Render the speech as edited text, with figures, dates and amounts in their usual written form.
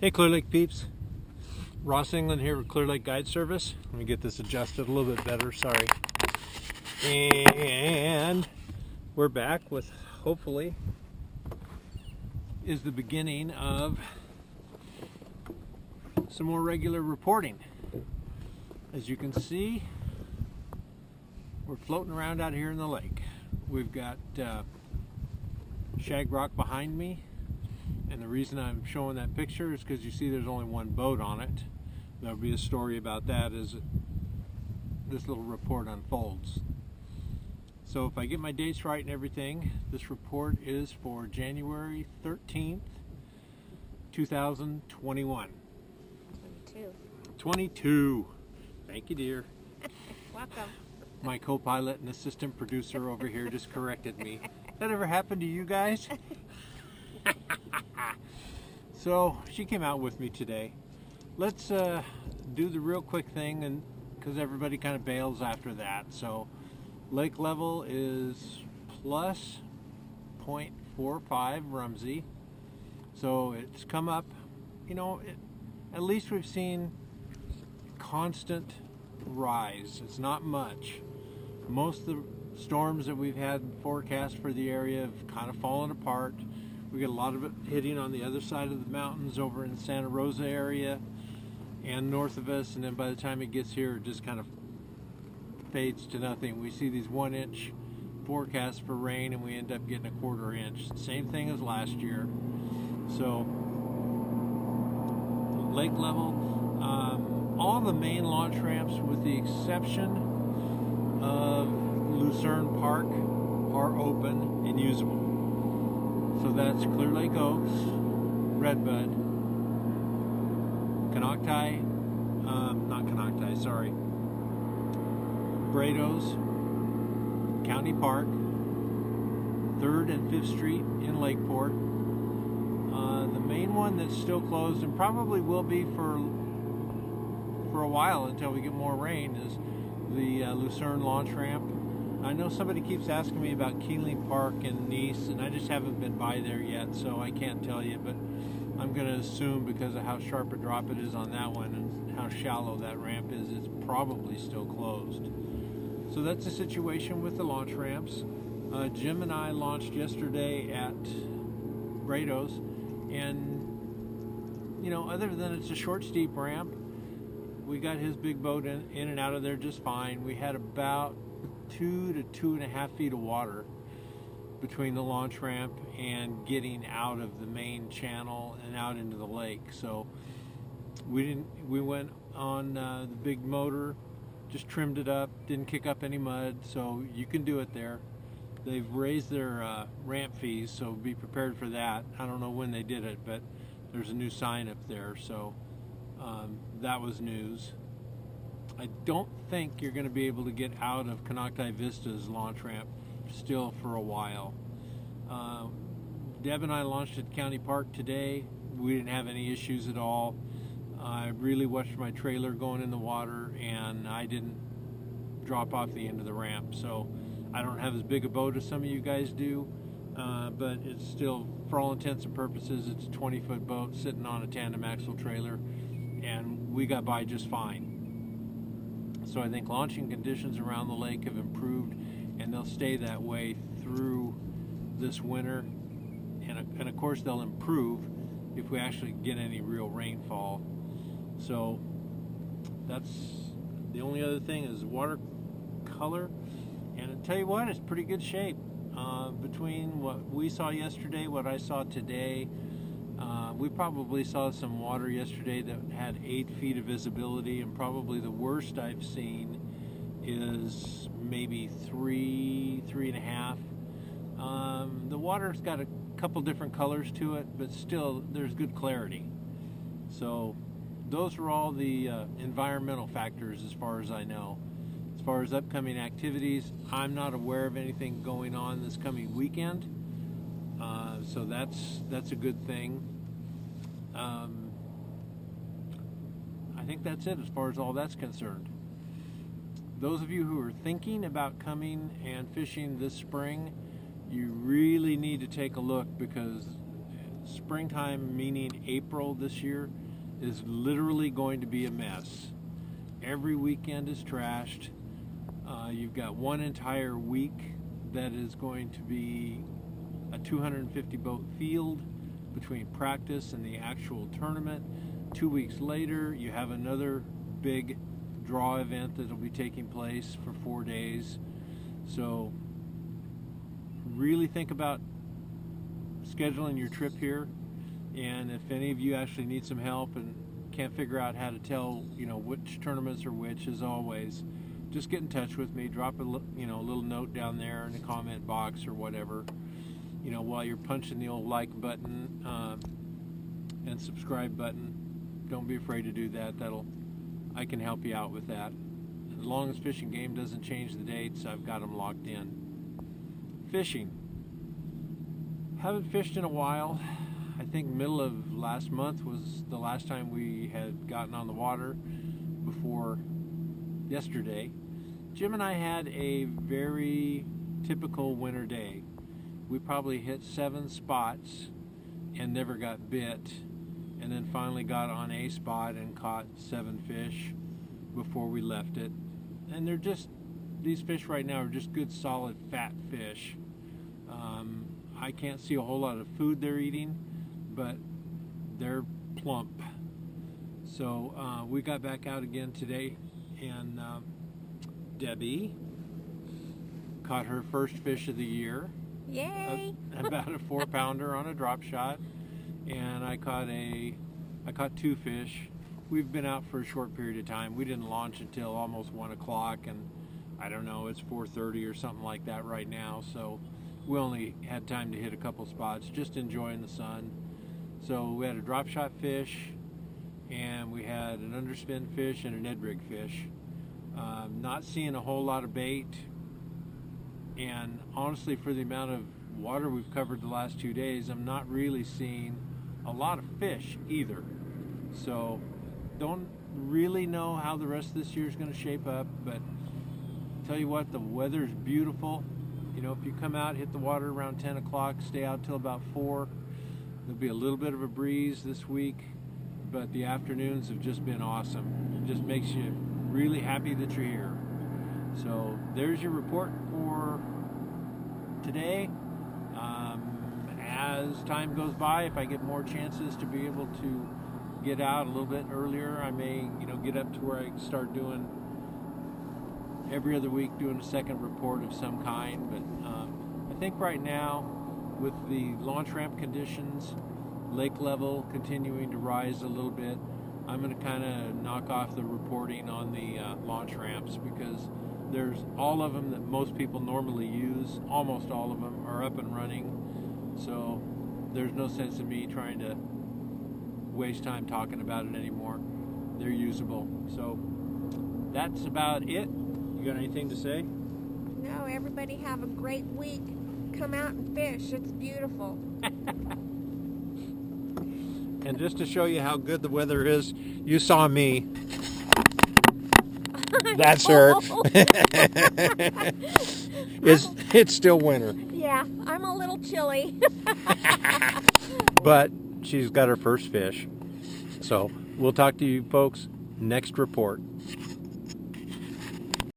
Hey Clear Lake peeps, Ross England here with Clear Lake Guide Service. Let me get this adjusted a little bit better, sorry. And we're back with, hopefully, is the beginning of some more regular reporting. As you can see, we're floating around out here in the lake. We've got Shag Rock behind me. And the reason I'm showing that picture is because you see there's only one boat on it. There'll be a story about that as this little report unfolds. So if I get my dates right and everything, this report is for January 13th, 2021. 22. Thank you, dear. Welcome. My co-pilot and assistant producer over here just corrected me. That ever happened to you guys? So she came out with me today. Let's do the real quick thing, and because everybody kind of bails after that. So lake level is plus 0.45 Rumsey. So it's come up, you know, at least we've seen constant rise. It's not much. Most of the storms that we've had forecast for the area have kind of fallen apart. We get a lot of it hitting on the other side of the mountains over in the Santa Rosa area and north of us, and then by the time it gets here, it just kind of fades to nothing. We see these 1 inch forecasts for rain, and we end up getting a 1/4 inch. Same thing as last year. So lake level, all the main launch ramps with the exception of Lucerne Park are open and usable. So that's Clear Lake Oaks, Redbud, Brados, County Park, 3rd and 5th Street in Lakeport. The main one that's still closed and probably will be for a while until we get more rain is the Lucerne launch ramp. I know somebody keeps asking me about Keeling Park in Nice, and I just haven't been by there yet, so I can't tell you, but I'm going to assume because of how sharp a drop it is on that one and how shallow that ramp is, it's probably still closed. So that's the situation with the launch ramps. Jim and I launched yesterday at Brados, and you know, other than it's a short, steep ramp, we got his big boat in and out of there just fine. We had about 2 to 2.5 feet of water between the launch ramp and getting out of the main channel and out into the lake. So we went on the big motor, just trimmed it up, didn't kick up any mud, so you can do it there. They've raised their ramp fees, so be prepared for that. I don't know when they did it, but there's a new sign up there, so that was news. I don't think you're going to be able to get out of Konocti Vista's launch ramp still for a while. Deb and I launched at County Park today. We didn't have any issues at all. I really watched my trailer going in the water, and I didn't drop off the end of the ramp. So I don't have as big a boat as some of you guys do, but it's still, for all intents and purposes, it's a 20-foot boat sitting on a tandem axle trailer, and we got by just fine. So I think launching conditions around the lake have improved, and they'll stay that way through this winter. And of course they'll improve if we actually get any real rainfall. So that's the only other thing is watercolor. And I tell you what, it's pretty good shape. Between what we saw yesterday, what I saw today, we probably saw some water yesterday that had 8 feet of visibility, and probably the worst I've seen is maybe 3.5. The water's got a couple different colors to it, but still there's good clarity. So those are all the environmental factors as far as I know. As far as upcoming activities, I'm not aware of anything going on this coming weekend, so that's a good thing. I think that's it as far as all that's concerned. Those of you who are thinking about coming and fishing this spring, you really need to take a look, because springtime, meaning April this year, is literally going to be a mess. Every weekend is trashed. You've got one entire week that is going to be a 250 boat field between practice and the actual tournament. 2 weeks later, you have another big draw event that will be taking place for 4 days. So really think about scheduling your trip here, and if any of you actually need some help and can't figure out how to tell, which tournaments are which, as always, just get in touch with me. Drop a little note down there in the comment box or whatever, while you're punching the old like button and subscribe button. Don't be afraid to do that. I can help you out with that. As long as Fish and Game doesn't change the dates, I've got them locked in. Fishing. Haven't fished in a while. I think middle of last month was the last time we had gotten on the water before yesterday. Jim and I had a very typical winter day. We probably hit 7 spots and never got bit, and then finally got on a spot and caught 7 fish before we left it. And these fish right now are just good, solid, fat fish. I can't see a whole lot of food they're eating, but they're plump. So we got back out again today, and Debbie caught her first fish of the year. Yay! About a 4-pounder on a drop shot, and I caught 2 fish. We've been out for a short period of time. We didn't launch until almost 1 o'clock, and I don't know, it's 4:30 or something like that right now, so we only had time to hit a couple spots, just enjoying the sun. So we had a drop shot fish, and we had an underspin fish and an Ed rig fish. Not seeing a whole lot of bait, and honestly, for the amount of water we've covered the last 2 days, I'm not really seeing a lot of fish either. So don't really know how the rest of this year is going to shape up, but tell you what, the weather is beautiful. If you come out, hit the water around 10 o'clock, stay out till about 4. There'll be a little bit of a breeze this week, but the afternoons have just been awesome. It just makes you really happy that you're here. So there's your report for today. As time goes by, if I get more chances to be able to get out a little bit earlier, I may, get up to where I can start doing every other week, doing a second report of some kind. But I think right now, with the launch ramp conditions, lake level continuing to rise a little bit, I'm going to kind of knock off the reporting on the launch ramps, because there's all of them that most people normally use. Almost all of them are up and running, so there's no sense in me trying to waste time talking about it anymore. They're usable. So that's about it. You got anything to say? No, everybody have a great week. Come out and fish. It's beautiful. And just to show you how good the weather is, you saw me. That's her. It's still winter. Yeah, I'm a little chilly. But she's got her first fish. So we'll talk to you folks next report.